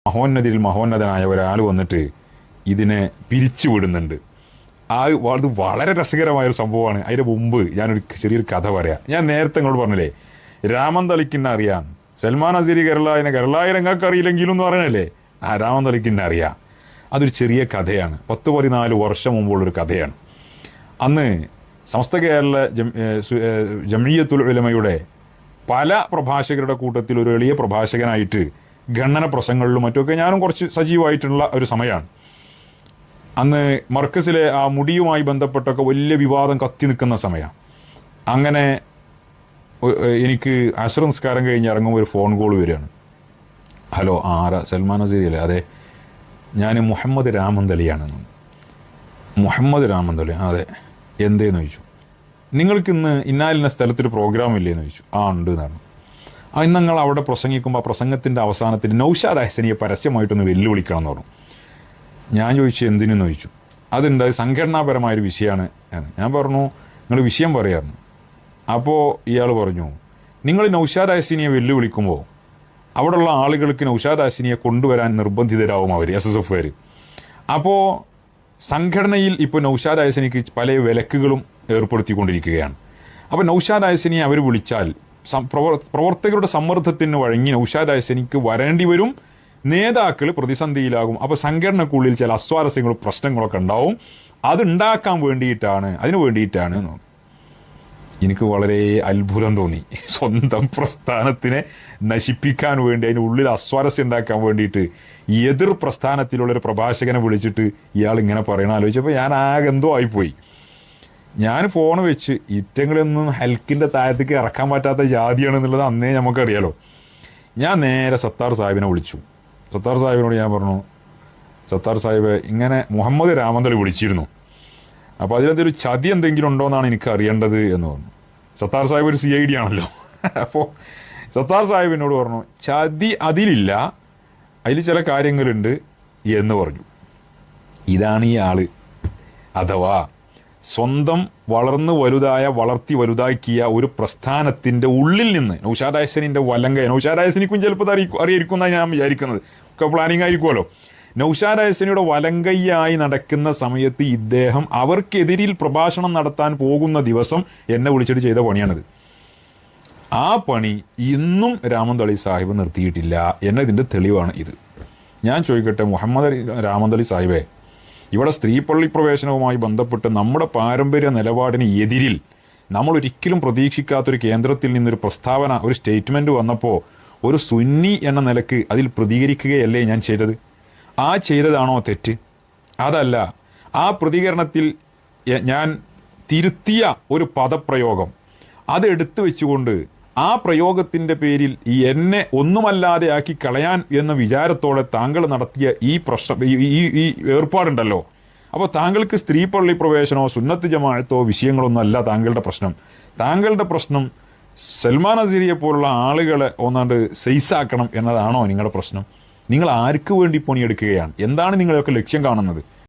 മഹോന്നതിൽ മഹോന്നതനായ ഒരാൾ വന്നിട്ട് ഇതിനെ പിരിച്ചു വിടുന്നുണ്ട്. അത് വളരെ രസകരമായൊരു സംഭവമാണ്. അതിന് മുമ്പ് ഞാനൊരു ചെറിയൊരു കഥ പറയാം. ഞാൻ നേരത്തെ നിങ്ങളോട് പറഞ്ഞില്ലേ, രാമൻ തളിക്കിന്നെ അറിയാം, സൽമാൻ അസീരി കേരളായ രംഗങ്ങൾക്ക് അറിയില്ലെങ്കിലും എന്ന് പറയണല്ലേ, ആ രാമൻ തളിക്കിന്നെ അറിയാം. അതൊരു ചെറിയ കഥയാണ്. 10-14 വർഷം മുമ്പുള്ളൊരു കഥയാണ്. അന്ന് സമസ്ത കേരള ജംഇയ്യത്തുൽ ഉലമയുടെ പല പ്രഭാഷകരുടെ കൂട്ടത്തിൽ ഒരു എളിയ പ്രഭാഷകനായിട്ട് ഖണ്ഡന പ്രസംഗങ്ങളിലും മറ്റുമൊക്കെ ഞാനും കുറച്ച് സജീവമായിട്ടുള്ള ഒരു സമയമാണ്. അന്ന് മർക്കസിലെ ആ മുടിയുമായി ബന്ധപ്പെട്ടൊക്കെ വലിയ വിവാദം കത്തി നിൽക്കുന്ന സമയമാണ്. അങ്ങനെ എനിക്ക് അസ്ർ നിസ്കാരം കഴിഞ്ഞ് ഇറങ്ങുമ്പോൾ ഒരു ഫോൺ കോൾ വരികയാണ്. ഹലോ, ആരാ? സൽമാൻ അസീരി അല്ലേ? അതെ, ഞാൻ മുഹമ്മദ് രാമന്തളിയാണ്. മുഹമ്മദ് രാമന്തളി? അതെ. എന്തേന്ന് ചോദിച്ചു. നിങ്ങൾക്കിന്ന് ഇന്നാലിന്ന സ്ഥലത്തൊരു പ്രോഗ്രാം ഇല്ലേന്ന് ചോദിച്ചു. ആ ഉണ്ട് എന്ന് പറഞ്ഞു. ഇന്ന് നിങ്ങൾ അവിടെ പ്രസംഗിക്കുമ്പോൾ ആ പ്രസംഗത്തിൻ്റെ അവസാനത്തിൽ നൗഷാദ് അഹ്സനിയെ പരസ്യമായിട്ടൊന്ന് വെല്ലുവിളിക്കണം എന്ന് പറഞ്ഞു. ഞാൻ ചോദിച്ചു എന്തിനെന്ന് ചോദിച്ചു. അതുണ്ട്, സംഘടനാപരമായൊരു വിഷയമാണ് എന്ന്. ഞാൻ പറഞ്ഞു നിങ്ങൾ വിഷയം പറയാറുണ്ട്. അപ്പോൾ ഇയാൾ പറഞ്ഞു, നിങ്ങൾ നൗഷാദ് അഹ്സനിയെ വെല്ലുവിളിക്കുമ്പോൾ അവിടെയുള്ള ആളുകൾക്ക് നൗഷാദ് അഹ്സനിയെ കൊണ്ടുവരാൻ നിർബന്ധിതരാവും അവർ, SSF. അപ്പോൾ സംഘടനയിൽ ഇപ്പോൾ നൗഷാദ് അഹ്സനിക്ക് പല വിലക്കുകളും ഏർപ്പെടുത്തിക്കൊണ്ടിരിക്കുകയാണ്. അപ്പോൾ നൗഷാദ് അഹ്സനിയെ അവർ വിളിച്ചാൽ പ്രവർത്തകരുടെ സമ്മർദ്ദത്തിന് വഴങ്ങി നൗഷാദ് അഹ്സനിക്ക് വരേണ്ടി വരും, നേതാക്കൾ പ്രതിസന്ധിയിലാകും. അപ്പോൾ സംഘടനക്കുള്ളിൽ ചില അസ്വാരസ്യങ്ങളും പ്രശ്നങ്ങളൊക്കെ ഉണ്ടാവും. അതുണ്ടാക്കാൻ വേണ്ടിയിട്ടാണ്, അതിനു വേണ്ടിയിട്ടാണ്. എനിക്ക് വളരെ അത്ഭുതം തോന്നി. സ്വന്തം പ്രസ്ഥാനത്തിനെ നശിപ്പിക്കാൻ വേണ്ടി, അതിന് ഉള്ളിൽ അസ്വാരസ്യം ഉണ്ടാക്കാൻ വേണ്ടിയിട്ട് എതിർ പ്രസ്ഥാനത്തിലുള്ളൊരു പ്രഭാഷകനെ വിളിച്ചിട്ട് ഇയാൾ ഇങ്ങനെ പറയണ ആലോചിച്ചപ്പോൾ ഞാൻ ആകെ എന്തോ ആയിപ്പോയി. ഞാൻ ഫോൺ വെച്ച് ഇറ്റങ്ങളൊന്നും ഹൽക്കിൻ്റെ താഴത്തേക്ക് ഇറക്കാൻ പറ്റാത്ത ജാതിയാണെന്നുള്ളത് അന്നേ നമുക്കറിയാലോ. ഞാൻ നേരെ സത്താർ സാഹിബിനെ വിളിച്ചു. സത്താർ സാഹിബിനോട് ഞാൻ പറഞ്ഞു, സത്താർ സാഹിബ് ഇങ്ങനെ മുഹമ്മദ് രാമന്തളി വിളിച്ചിരുന്നു, അപ്പോൾ അതിലെന്തൊരു ചതി എന്തെങ്കിലും ഉണ്ടോ എന്നാണ് എനിക്ക് അറിയേണ്ടത് എന്ന് പറഞ്ഞു. സത്താർ സാഹിബ് ഒരു CID ആണല്ലോ. അപ്പോൾ സത്താർ സാഹിബിനോട് പറഞ്ഞു, ചതി അതിലില്ല, അതിൽ ചില കാര്യങ്ങളുണ്ട് എന്ന് പറഞ്ഞു. ഇതാണ് ഈ ആള്. അഥവാ സ്വന്തം വളർത്തി വലുതാക്കിയ ഒരു പ്രസ്ഥാനത്തിന്റെ ഉള്ളിൽ നിന്ന് നൗഷാദ് അഹ്സനിന്റെ വലങ്ക, നൗഷാദ് അഹ്സനിക്കും ചിലപ്പോൾ അറിയായിരിക്കും എന്നാണ് ഞാൻ വിചാരിക്കുന്നത്, ഒക്കെ പ്ലാനിങ് ആയിരിക്കുമല്ലോ. നൗഷാദ് അഹ്സനിയുടെ വലങ്കയ്യായി നടക്കുന്ന സമയത്ത് ഇദ്ദേഹം അവർക്കെതിരിൽ പ്രഭാഷണം നടത്താൻ പോകുന്ന ദിവസം എന്നെ വിളിച്ചിട്ട് ചെയ്ത പണിയാണിത്. ആ പണി ഇന്നും രാമന്തളി സാഹിബ് നിർത്തിയിട്ടില്ല എന്നതിൻ്റെ തെളിവാണ് ഇത്. ഞാൻ ചോദിക്കട്ടെ, മുഹമ്മദ് രാമന്തളി സാഹിബേ, ഇവിടെ സ്ത്രീ പള്ളി പ്രവേശനവുമായി ബന്ധപ്പെട്ട് നമ്മുടെ പാരമ്പര്യ നിലപാടിന് എതിരിൽ നമ്മൾ ഒരിക്കലും പ്രതീക്ഷിക്കാത്തൊരു കേന്ദ്രത്തിൽ നിന്നൊരു പ്രസ്താവന, ഒരു സ്റ്റേറ്റ്മെൻറ്റ് വന്നപ്പോൾ ഒരു സുന്നി എന്ന നിലക്ക് അതിൽ പ്രതികരിക്കുകയല്ലേ ഞാൻ ചെയ്തത്? ആ ചെയ്തതാണോ തെറ്റ്? അതല്ല, ആ പ്രതികരണത്തിൽ ഞാൻ തിരുത്തിയ ഒരു പദപ്രയോഗം അതെടുത്തു വെച്ചുകൊണ്ട് ആ പ്രയോഗത്തിൻ്റെ പേരിൽ എന്നെ ഒന്നുമല്ലാതെ ആക്കി കളയാൻ എന്ന വിചാരത്തോടെ താങ്കൾ നടത്തിയ ഈ ഈ ഏർപ്പാടുണ്ടല്ലോ. അപ്പോൾ താങ്കൾക്ക് സ്ത്രീ പള്ളി പ്രവേശനമോ സുന്നത്ത് ജമാഅത്തോ വിഷയങ്ങളൊന്നും അല്ല താങ്കളുടെ പ്രശ്നം. താങ്കളുടെ പ്രശ്നം സൽമാൻ അസീരിയെ പോലുള്ള ആളുകളെ ഒന്നാണ്ട് സെയ്സാക്കണം എന്നതാണോ നിങ്ങളുടെ പ്രശ്നം? നിങ്ങൾ ആർക്ക് വേണ്ടി പണിയെടുക്കുകയാണ്? എന്താണ് നിങ്ങളൊക്കെ ലക്ഷ്യം കാണുന്നത്?